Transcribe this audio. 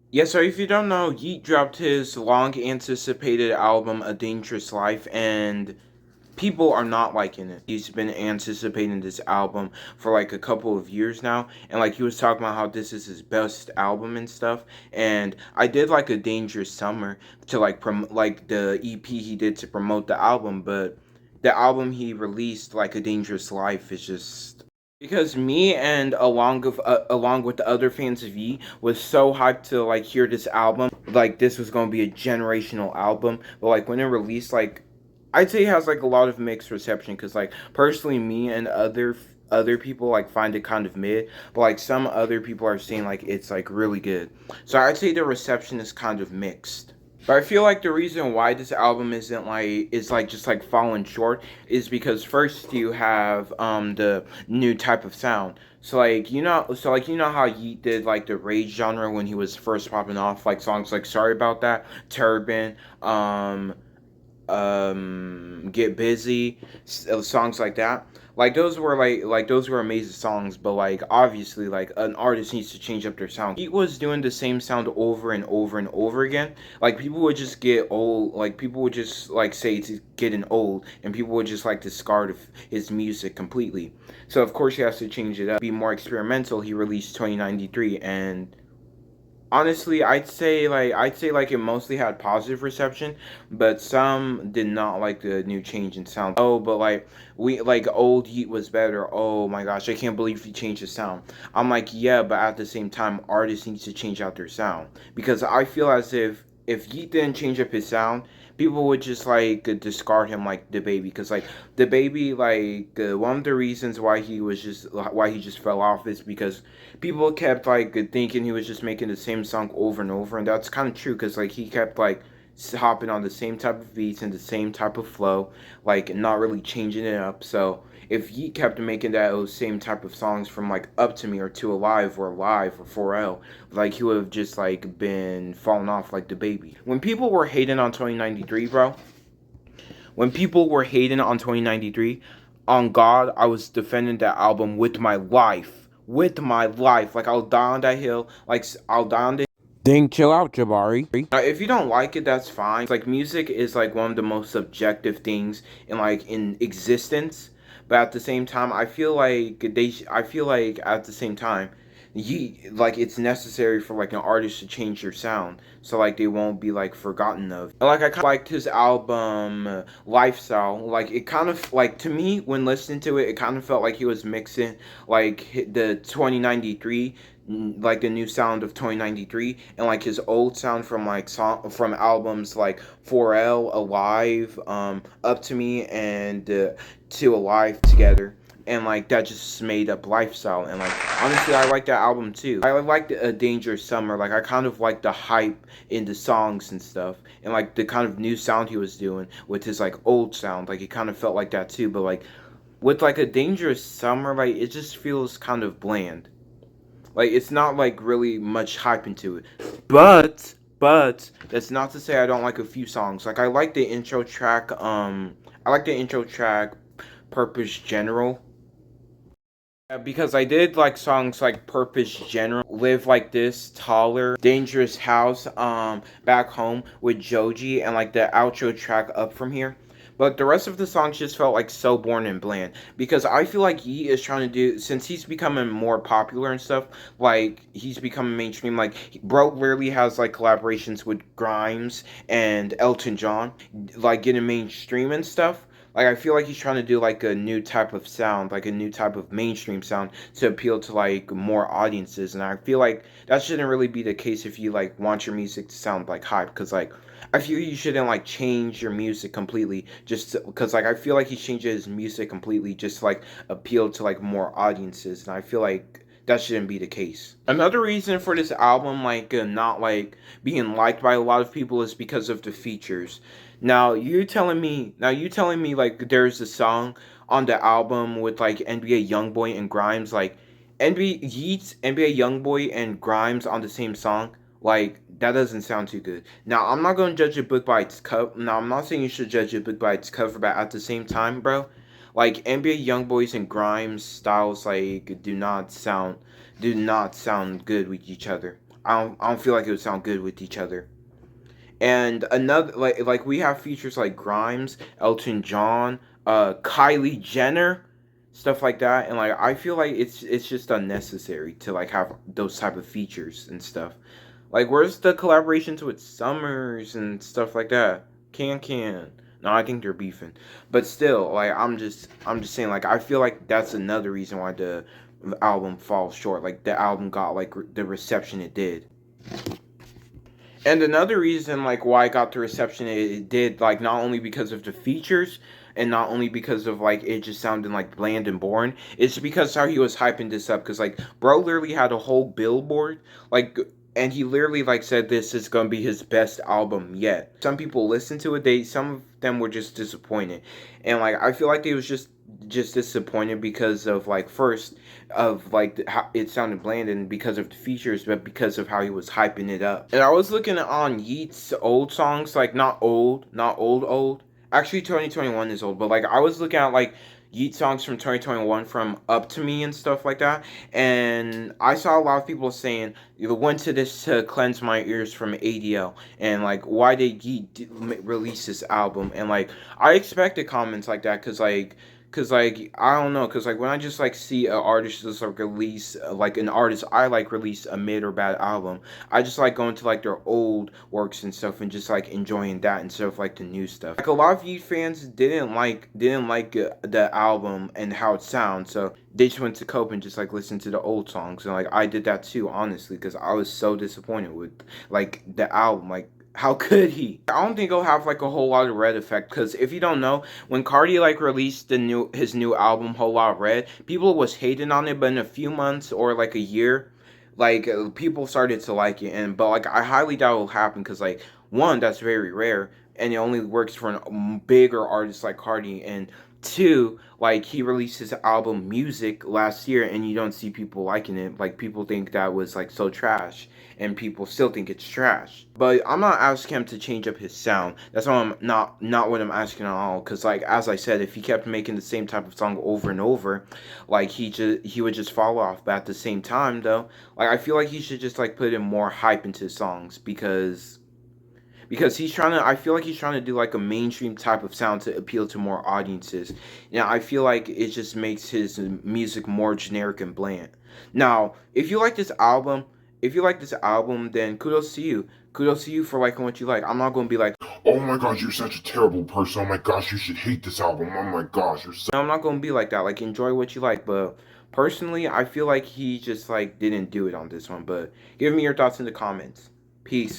Yeah, so if you don't know, Yeet dropped his long anticipated album, A Dangerous Life, and people are not liking it. He's been anticipating this album for like a couple of years now, and like he was talking about how this is his best album and stuff. And I did like A Dangerous Summer to like like the EP he did to promote the album, but the album he released, like A Dangerous Life, is just because me and along with the other fans of Ye was so hyped to like hear this album, like this was gonna be a generational album. But like when it released, like I'd say it has like a lot of mixed reception because like personally me and other people like find it kind of mid, but like some other people are saying like it's like really good. So I'd say the reception is kind of mixed. But I feel like the reason why this album isn't like is like just like falling short is because first you have the new type of sound. So like you know how Yeet did like the rage genre when he was first popping off, like songs like Sorry About That, Turban, um Get Busy, songs like that. Like those were amazing songs, but like obviously like an artist needs to change up their sound. He was doing the same sound over and over and over again. Like people would just get old, like people would just like say it's getting old, and people would just like discard his music completely. So of course he has to change it up, be more experimental. He released 2093, and honestly, I'd say like it mostly had positive reception, but some did not like the new change in sound. Oh, but like we like old Yeet was better. Oh my gosh, I can't believe he changed his sound. I'm like, yeah, but at the same time, artists need to change out their sound because I feel as if Yeet didn't change up his sound, people would just like discard him like the baby because like the baby like one of the reasons why he just fell off is because people kept like thinking he was just making the same song over and over, and that's kind of true because like he kept like hopping on the same type of beats and the same type of flow, like not really changing it up. So if he kept making those same type of songs from like Up to Me or To Alive or Live or 4L, like he would have just like been falling off like the baby. When people were hating on 2093, bro, when people were hating on 2093, on God, I was defending that album with my life. With my life. Like, I'll die on that hill. Like, I'll die on the. Dang, chill out, Jabari. If you don't like it, that's fine. It's like music is like one of the most subjective things in existence. But at the same time, I feel like at the same time, like it's necessary for like an artist to change their sound so like they won't be like forgotten of. And like I kind of liked his album Lifestyle. Like it kind of like to me when listening to it, it kind of felt like he was mixing like the 2093, like the new sound of 2093, and like his old sound from like from albums like 4L, Alive, Up to Me, and To Alive together, and like that just made up Lifestyle. And like honestly, I like that album too. I like A Dangerous Summer. Like I kind of like the hype in the songs and stuff, and like the kind of new sound he was doing with his like old sound. Like it kind of felt like that too. But like with like A Dangerous Summer, like it just feels kind of bland. Like it's not like really much hype into it. But that's not to say I don't like a few songs. Like I like the intro track. I like the intro track, Purpose General. Because I did like songs like Purpose General, Live Like This, Taller, Dangerous House, Back Home with Joji, and like the outro track Up From Here. But the rest of the songs just felt like so boring and bland. Because I feel like he is trying to do, since he's becoming more popular and stuff, like he's becoming mainstream. Like, bro literally has like collaborations with Grimes and Elton John, like getting mainstream and stuff. Like I feel like he's trying to do like a new type of sound, like a new type of mainstream sound to appeal to like more audiences, and I feel like that shouldn't really be the case if you like want your music to sound like hype, because like I feel you shouldn't like change your music completely just because like I feel like he changes his music completely just to, like appeal to like more audiences, and I feel like that shouldn't be the case. Another reason for this album not like being liked by a lot of people is because of the features. Now you telling me like there's a song on the album with like NBA YoungBoy and Grimes, like NBA Yeats, NBA YoungBoy and Grimes on the same song. Like that doesn't sound too good. Now I'm not gonna judge a book by its cover. Now I'm not saying you should judge a book by its cover, but at the same time, bro, like NBA YoungBoys and Grimes styles like do not sound good with each other. I don't feel like it would sound good with each other. And another like we have features like Grimes, Elton John, Kylie Jenner, stuff like that, and like I feel like it's just unnecessary to like have those type of features and stuff. Like where's the collaborations with Summers and stuff like that? Can. No, I think they're beefing, but still, like I'm just saying, like I feel like that's another reason why the album falls short. Like the album got like the reception it did. And another reason, like, why I got the reception it did, like, not only because of the features and not only because of, like, it just sounding, like, bland and boring, it's because how he was hyping this up. Because, like, bro literally had a whole billboard, like, and he literally, like, said this is going to be his best album yet. Some people listened to it, some of them were just disappointed. And, like, I feel like they was just disappointed because of like first of like how it sounded bland and because of the features, but because of how he was hyping it up. And I was looking on Yeat's old songs, like not old. Actually, 2021 is old, but like I was looking at like Yeat songs from 2021 from Up to Me and stuff like that, and I saw a lot of people saying you went to this to cleanse my ears from ADL, and like why did Yeat release this album? And like I expected comments like that because like I don't know, because like when I just like see an artist just like release like an artist I like release a mid or bad album, I just like going to like their old works and stuff and just like enjoying that instead of like the new stuff. Like a lot of you fans didn't like the album and how it sounds, so they just went to Cope and just like listened to the old songs, and like I did that too, honestly, because I was so disappointed with like the album. Like how could he? I don't think he'll have like a whole lot of red effect, because if you don't know, when Cardi like released his new album Whole Lot Red, people was hating on it, but in a few months or like a year, like people started to like it. And but like I highly doubt it will happen, because like one, that's very rare, and it only works for a bigger artist like Cardi, and two, like he released his album Music last year and you don't see people liking it. Like people think that was like so trash, and people still think it's trash. But I'm not asking him to change up his sound. That's why I'm not what I'm asking at all. Cause like as I said, if he kept making the same type of song over and over, like he would just fall off. But at the same time though, like I feel like he should just like put in more hype into his songs, because he's trying to, I feel like he's trying to do like a mainstream type of sound to appeal to more audiences. Now I feel like it just makes his music more generic and bland. Now if you like this album, then kudos to you for liking what you like. I'm not going to be like, Oh my gosh, you're such a terrible person. Oh my gosh, you should hate this album. Oh my gosh, you're so. I'm not going to be like that. Like enjoy what you like. But personally I feel like he just like didn't do it on this one. But give me your thoughts in the comments. Peace.